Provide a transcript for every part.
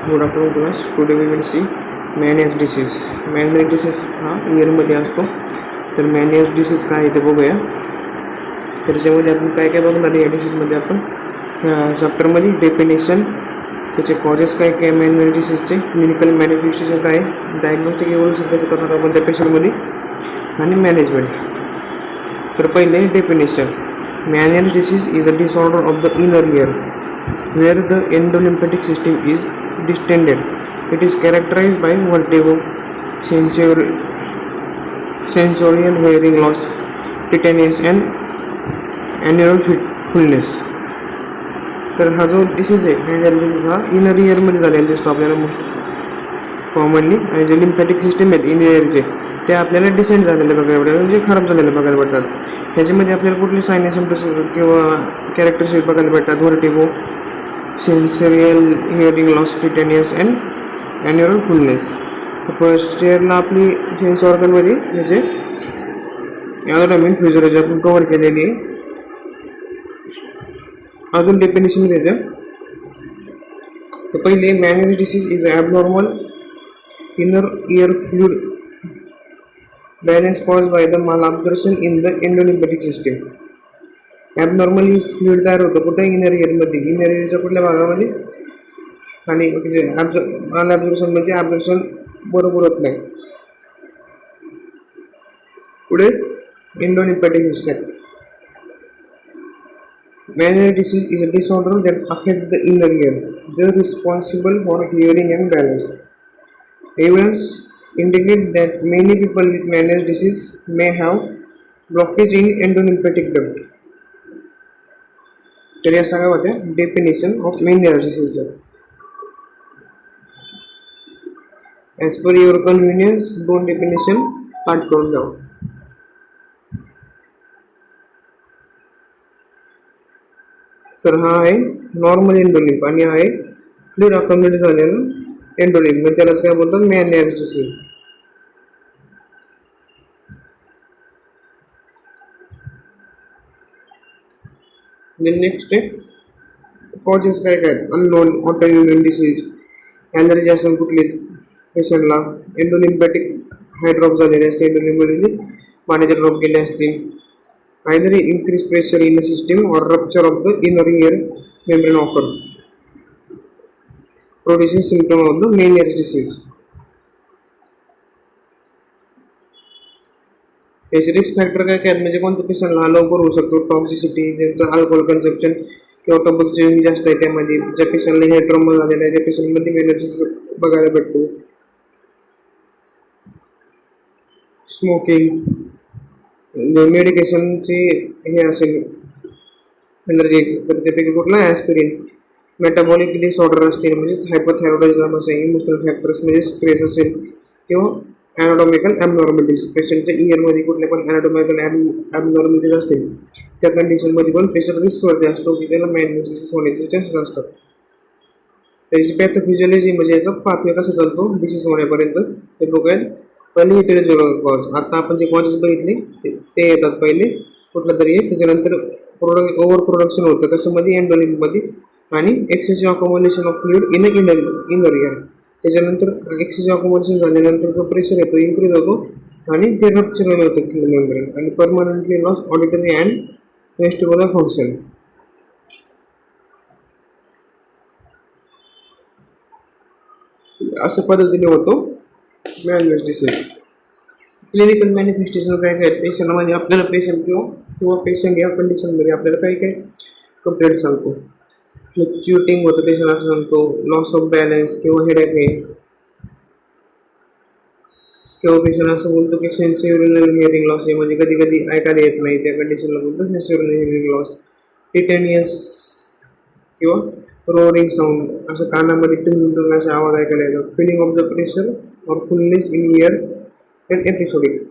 Good afternoon class. Today we will see manage disease. Manage disease हा इयरमध्ये असतो. तर मॅनेज डिसीज काय आहे ते बघूया. तर त्याच्यामध्ये आपण काय काय बघणार या डिसीजमध्ये आपण चॅप्टरमध्ये डेफिनेशन, त्याचे कॉजेस काय काय मॅनेज डिसीजचे, क्लिनिकल मॅनिफेस्टेशन काय, डायग्नोस्टिक इव्होल्युशन कसं करणार आपण त्या पेशंटमध्ये, आणि मॅनेजमेंट. तर पहिले definition. Manage disease is a disorder of the inner year where the endolymphatic system is distended. It is characterized by vertigo, sensorial hearing loss, tinnitus and annual fullness. तर हा जो डिसीज आहे मॅनेज डिसीज हा inner इयरमध्ये झालेला दिसतो आपल्याला most commonly. आणि जे लिम्फॅटिक सिस्टम आहेत इनर इयरचे ते आपल्याला डिसेंड झालेले बघायला पडतात, म्हणजे खराब झालेले बघायला पडतात. ह्याच्यामध्ये आपल्याला कुठले सायन सिम्पटम्स किंवा कॅरेक्टरिस्टिक बघायला पडतात. Vertigo, sensorineural hearing loss, tinnitus and aural fullness. First इयरला आपली सेन्स ऑर्गनमध्ये म्हणजे ॲनाटॉमी अँड फिजिओलॉजी आपण कव्हर केलेली आहे. अजून डेफिनेशन द्यायचं तर पहिले Meniere's disease is abnormal inner ear fluid balance cause by the malabsorption in the endolymphatic system. Abnormally fluid तयार होतं कुठं? इनर इयरमध्ये. इनर इयरच्या कुठल्या भागामध्ये? आणि मालअब्झॉर्प्शन म्हणजे ॲब्झॉर्प्शन बरोबर होत नाही. पुढे endolymphatic system. Meniere's disease is a disorder that affect the inner ear, the responsible for hearing and balance. Evidence indicate that many people with Meniere's disease may have blockage in endolymphatic duct. तर या सगळ्या होत्या definition of Meniere's disease. As per your convenience दोन definition पाठ करून जाऊ. तर हा आहे नॉर्मल एंडोलिम्फ आणि हा आहे फ्लुइड अकॉमोडेट झालेला एंडोलिम्फ, म्हणजे त्यालाच काय बोलतात? Meniere's disease. नेक्स्ट आहे कॉजेस काय काय. अननोन ऑटोइम्युन डिसीज, ॲलर्जी असेल कुठली पेशंटला, एंडोलिम्फॅटिक हायड्रॉप झालेले असते, एंडोलिम्फॅटिक पाण्याचे ड्रॉप गेले असतील, either increase pressure in the system or rupture of the inner ear membrane occur producing symptom of the Meniere's disease. याचे रिस्क फॅक्टर काय काय आहेत, म्हणजे कोणत्या पेशंटला लवकर होऊ शकतो? टॉक्सिसिटी, ज्यांचं अल्कोहोल कन्झम्पशन किंवा टोबॅकोचे जास्त आहे त्यामध्ये, ज्या पेशंटला हेअर ट्रॉमा झालेला आहे त्या पेशंटमध्ये Meniere's disease बघायला भेटतो. स्मोकिंग, मेडिकेशनचे हे असेल एलर्जी तर त्यापैकी कुठला? ॲस्पिरिन. मेटाबॉलिक डिसऑर्डर असतील म्हणजे हायपरथायरॉइडिझम असेल, इमोशनल फॅक्टर्स म्हणजे स्ट्रेस असेल, किंवा ॲनाटॉमिकल ॲबनॉर्मलिटीज. पेशंटच्या इयरमध्ये कुठले पण ॲनाटॉमिकल ॲबनॉर्मलिटीज असतील त्या कंडिशनमध्ये पण पेशंट रिस्कवरती असतो की त्याला Meniere's disease होण्याचे चान्सेस असतात. त्याची पॅथोफिजिओलॉजी म्हणजे याचा पाथवे कसा चालतो डिसीज होण्यापर्यंत ते बघूया. पहिले इटेरोजोगल कॉज. आता आपण जे कॉजेस बघितले ते येतात पहिले कुठलं तरी आहे, त्याच्यानंतर ओव्हर प्रोडक्शन होतं कशामध्ये? एंडोलिम्फमध्ये. आणि excessive accommodation of fluid in inner year. त्याच्यानंतर एक्सेसिव्ह अकोमोडेशन झाल्यानंतर जो प्रेशर येतो इन्क्रीज होतो आणि ते रप्चर होतं मेम्ब्रेन आणि permanently loss auditory and vestibular function. अशा पद्धतीने होतो Meniere's disease. क्लिनिकल मॅनिफेस्टेशन काय काय? पेशंटमध्ये आपल्याला किंवा पेशंट या कंडिशनमध्ये आपल्याला काय काय कंप्लेंट सांगतो? फ्लक्च्युएटिंग होतं पेशंट असं सांगतो, लॉस ऑफ बॅलन्स किंवा हेडेक आहे, किंवा पेशंट असं बोलतो की सेन्सोरियल हिअरिंग लॉस आहे, म्हणजे कधी कधी ऐकायला येत नाही, त्या कंडिशनला बोलतो सेन्सोरियल हिअरिंग लॉस. टिटॅनियस किंवा रोअरिंग साऊंड, असं कानामध्ये टुंग असे आवाज ऐकायला येतात. Filling of the pressure or fullness in ear and episodic.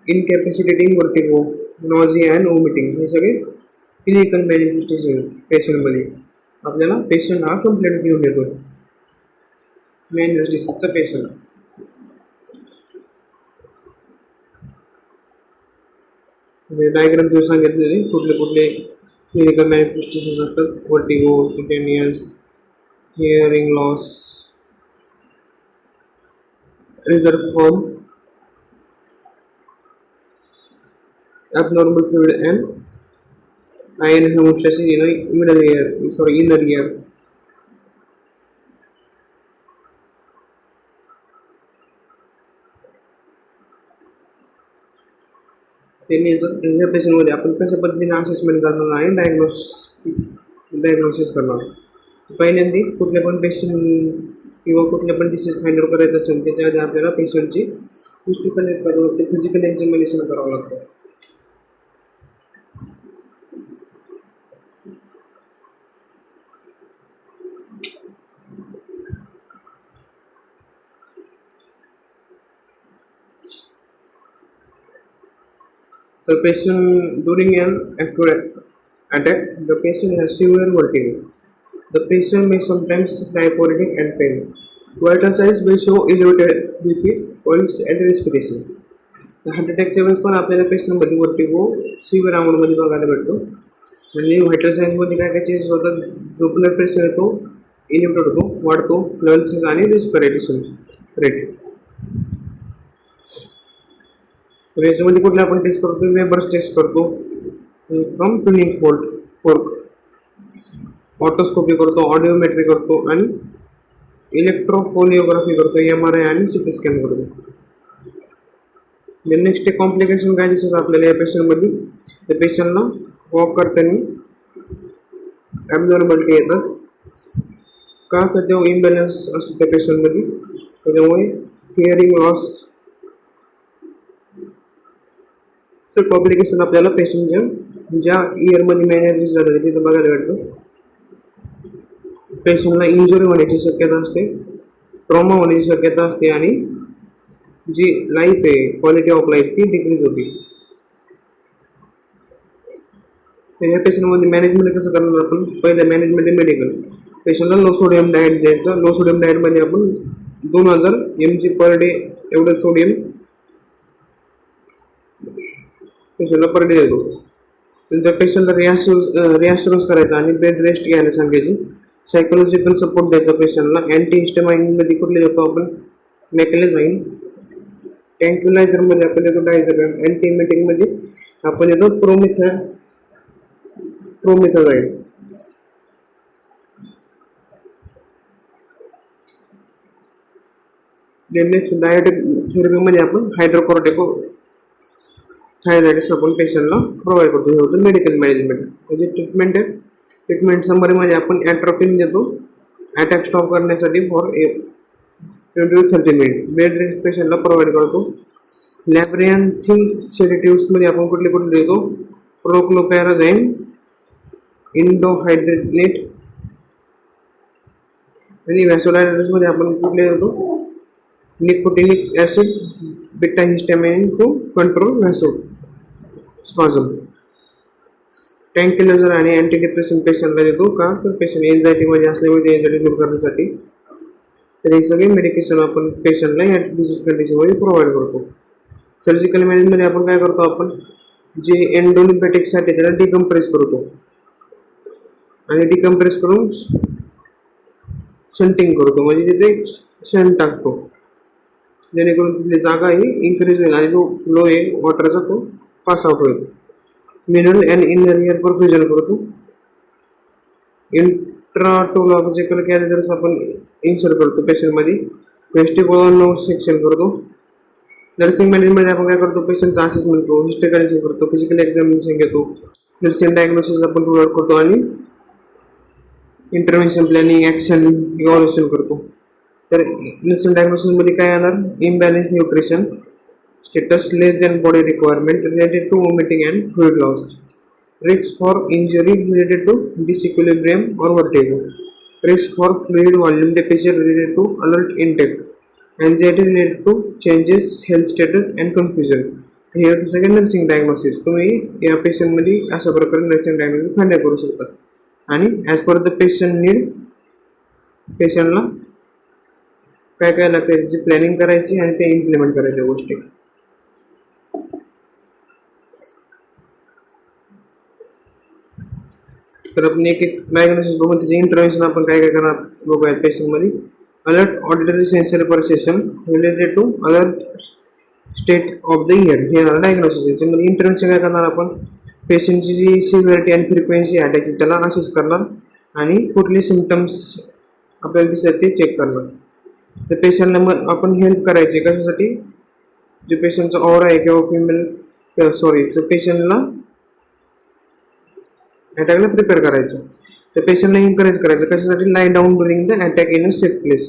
Incapacitating, vertigo, nausea and vomiting. हे सगळे क्लिनिकल मॅनिफेस्टेशन पेशंटमध्ये आपल्याला पेशंट हा कंप्लेंट घेऊन येतो Meniere's diseaseचा पेशंट. डायग्राम तुम्ही सांगितलेले कुठले कुठले क्लिनिकल मॅनिफेस्टेशन्स असतात, vertigo, tinnitus, hearing loss, reserve form, abnormal fluid and iron hemostasis in inner ear. त्यांनी ह्या पेशंटमध्ये आपण कशा पद्धतीने असेसमेंट करणार आणि डायग्नोसिस करणार. पहिल्यांदा कुठल्या पण पेशंट किंवा कुठल्या पण डिसीज फाइंड आउट करायचं असेल त्याच्या आधी आपल्याला पेशंटची हिस्ट्री कलेक्ट करावं लागते, फिजिकल एक्झामिनेशन करावं लागतं. The patient during an acute attack, the patient has severe vertigo. The patient may sometimes hyporetic and pain. Vital signs may show elevated BP, pulse and respiration. Heart अटॅकच्या वेळेस पण आपल्याला पेशंटमध्ये vertigo severe अमाऊंटमध्ये बघायला भेटतो. आणि व्हायटल साईन्समध्ये काय काय चेंजेस होतात, जो ब्लड प्रेशर येतो इलिव्हेटेड होतो, वाढतो, पल्सेस आणि रेस्पिरेशन रेट. तर याच्यामध्ये कुठल्या आपण टेस्ट करतो, वेबर्स टेस्ट करतो, फ्रॉम ट्युनिंग फोर्क, ऑटोस्कोपी करतो, ऑडिओमेट्री करतो आणि इलेक्ट्रोकोलिओग्राफी करतो, MRI आणि CT स्कॅन करतो. नेक्स्ट कॉम्प्लिकेशन काय दिसतं आपल्याला या पेशंटमध्ये, त्या पेशंटला वॉक करताना ॲबनॉर्मॅलिटी येतात का, तर तेव्हा इम्बॅलन्स असतो त्या पेशंटमध्ये, त्याच्यामुळे हिअरिंग लॉस. तर कॉम्प्लिकेशन आपल्याला पेशंटच्या ज्या इयरमध्ये मॅनेजेस झालेले तिथं बघायला भेटतो. पेशंटला इंजुरी होण्याची शक्यता असते, ट्रॉमा होण्याची शक्यता असते आणि जी लाईफ आहे, क्वालिटी ऑफ लाईफ ती डिक्रीज होती. तर या पेशंटमध्ये मॅनेजमेंट कसं करणार आपण, पहिलं मॅनेजमेंट मेडिकल. पेशंटला लो सोडियम डाएट द्यायचा. लो सोडियम डाएटमध्ये आपण 2000 mg पर डे एवढं सोडियम पेशंटला पर डे देतो. नंतर पेशंटला रिॲश्युरन्स करायचा आणि बेड रेस्ट घ्यायला सांगायची. सायकोलॉजिकल सपोर्ट द्यायचा पेशंटला. अँटी हिस्टामाइनमध्ये कुठले देतो आपण, मेकॅलेझाईन. ट्रँक्युलायझरमध्ये आपण देतो डायझेपॅम. अँटीएमेटिकमध्ये आपण देतो प्रोमिथाझाईन. नेक्स्ट डायरेटिक थेरपीमध्ये आपण हायड्रोकोर्टिकोथायरॉइड्स आपण पेशंटला प्रोव्हाइड करतो. हे होतं मेडिकल मॅनेजमेंट. म्हणजे ट्रीटमेंट आहे. ट्रीटमेंट समरीमध्ये आपण ॲट्रोपिन देतो अटॅक स्टॉप करण्यासाठी for 20 to 30 minutes. Bed rest पेशंटला प्रोव्हाइड करतो. लॅब्रियांथिन सेडेटिव्समध्ये आपण कुठले देतो, प्रोक्लोपॅराझाईन, इंडोहायड्रेट आणि व्हॅसोडायलेटर्समध्ये आपण कुठले देतो, nicotinic acid, beta histamine to control vasospasm. Tranquilliser आणि अँटीडिप्रेशन पेशंटला देतो का, तर पेशंट एन्झायटीमध्ये असल्यामुळे ते एन्झायटी दूर करण्यासाठी. तर हे सगळे मेडिकेशन आपण पेशंटला या डिसीज कंडिशनमध्ये प्रोव्हाइड करतो. सर्जिकल मॅनेजमध्ये आपण काय करतो, आपण जे एन्डोलिम्फॅटिकसाठी त्याला डिकम्प्रेस करतो आणि डिकम्प्रेस करून शंटिंग करतो, म्हणजे तिथे शंट टाकतो, जेणेकरून तिथली जागा ही इन्क्रीज होईल आणि जो फ्लो आहे वॉटरचा तो पास आउट होईल. मिनरल अँड इनर इयर परफ्युजन करतो. इंट्राटोलॉजिकल कॅलेंडर्स आपण इन्सर्ट करतो पेशंटमध्ये. वेस्टिब्युलर नोज सेक्शन करतो. नर्सिंग मॅनेजमेंटमध्ये आपण काय करतो, पेशंटचा असेसमेंट करतो, हिस्ट्री कलेक्शन करतो, फिजिकल एक्झामिनेशन घेतो, नर्सिंग डायग्नोसिस आपण प्रोव्हाइड करतो आणि इंटरव्हेन्शन प्लॅनिंग, ॲक्शन, इव्हॉल्युशन करतो. तर नर्सिंग डायग्नोसिसमध्ये काय येणार, imbalance nutrition, status less than body requirement related to vomiting and fluid loss, risk for injury related to disequilibrium or vertigo, risk for fluid volume deficient related to alert intake, anxiety related to changes health status and confusion. हे होते सगळे nursing diagnosis. तुम्ही या पेशंटमध्ये अशा प्रकारे nursing diagnosis find करू शकता आणि as per the patient need पेशंटला काय काय लागतं त्याची प्लॅनिंग करायची आणि ते इम्प्लिमेंट करायच्या गोष्टी. तर आपण एक एक डायग्नोसिस बघून त्याचे इंटरव्हेन्शन आपण काय काय करणार बघूयात पेशंटमध्ये. Alert auditory sensory perception related to alert state of the ear हे डायग्नोसिस. याच्यामध्ये इंटरव्हेन्शन काय करणार आपण, पेशंटची जी सिव्हिरिटी आणि फ्रिक्वेन्सी आहे त्याची त्याला असेस करणार आणि कुठले सिम्पटम्स आपल्याला दिसतात ते चेक करणार. तर पेशंटला मग आपण हेल्प करायचे कशासाठी, जे पेशंटचा ऑरा आहे किंवा पेशंटला अटॅकला प्रिपेअर करायचं. तर पेशंटला एन्करेज करायचं कशासाठी, lie down during the attack in a safe place.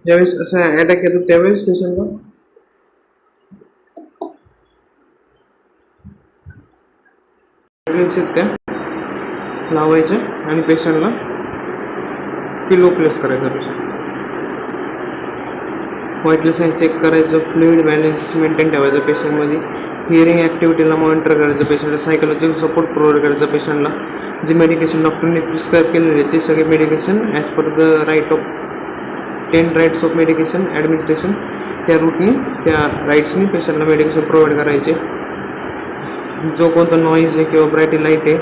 ज्यावेळेस असा अटॅक येतो त्यावेळेस पेशंटला त्या लावायचं आणि पेशंटला पिलो प्लेस करायचं. व्हायटल साईन चेक करायचं, फ्लुइड बॅलन्स मेंटेन ठेवायचं पेशंटमध्ये, हिअरिंग ॲक्टिव्हिटीला मॉनिटर करायचं पेशंटला, सायकोलॉजिकल सपोर्ट प्रोव्हाइड करायचं पेशंटला. जे मेडिकेशन डॉक्टरने प्रिस्क्राईब केलेले ते सगळे medication as per the right of 10 rights of medication administration त्या रूटनी त्या राईट्सनी पेशंटला मेडिकेशन प्रोव्हाइड करायचे. जो कोणता नॉईज आहे किंवा ब्राईट लाईट आहे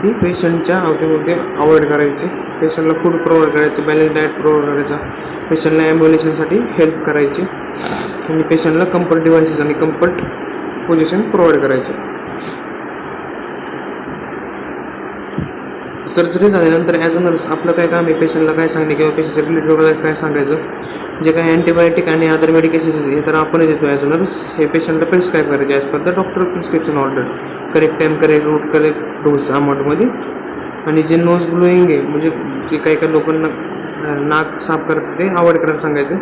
ती पेशंटच्या अवतीभोवती अवॉइड करायची. पेशंटला फूड प्रोव्हाइड करायचं, बॅलन्स डाएट प्रोव्हाइड करायचा, पेशंटला ॲम्ब्युलेशनसाठी हेल्प करायची आणि पेशंटला कम्फर्ट डिव्हाइसेस आणि कम्फर्ट पोझिशन प्रोव्हाइड करायचे. सर्जरी झाल्यानंतर ॲज अ नर्स आपलं काय काम आहे, पेशंटला काय सांगणे किंवा पेशंटच्या रिलेटेड काय सांगायचं. जे काही अँटीबायोटिक आणि अदर मेडिकेशन्स हे तर आपणच देतो ॲज अ नर्स. हे पेशंटला प्रिस्क्राईब करायचे as per the doctor prescription order, correct time, correct route, correct dose अमाऊंटमध्ये. आणि जे नोज ब्लोईंग आहे म्हणजे जे काही काही लोकांना नाक साफ करतात ते अवॉइड करायला सांगायचं.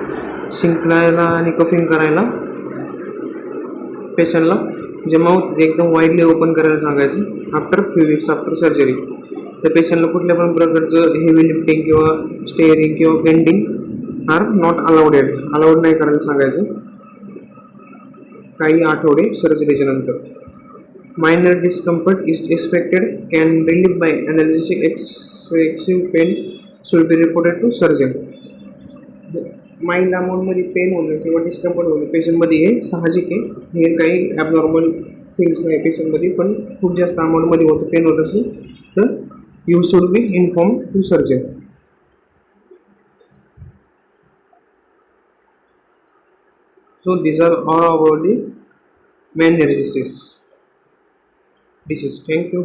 शिंकायला आणि कफिंग करायला पेशंटला जे माउथ एकदम वाईडली ओपन करायला सांगायचं after few weeks after surgery. तर पेशंटला कुठल्या पण प्रकारचं हेवी लिफ्टिंग किंवा स्टेअरिंग किंवा बेंडिंग आर नॉट अलाउड नाही करायला सांगायचं काही आठवडे सर्जरीच्या नंतर. Minor discomfort is expected can relieve by analysis excessive pain should be reported to surgeon. Mild अमाऊंटमध्ये पेन होणं किंवा डिस्कम्फर्ट होणं पेशंटमध्ये हे साहजिक आहे, हे काही ॲबनॉर्मल थिंग्स नाही पेशंटमध्ये. पण खूप जास्त अमाऊंटमध्ये होतं पेन होत असेल तर you should be informed to surgeon. So these are all about the main diseases. Thank you.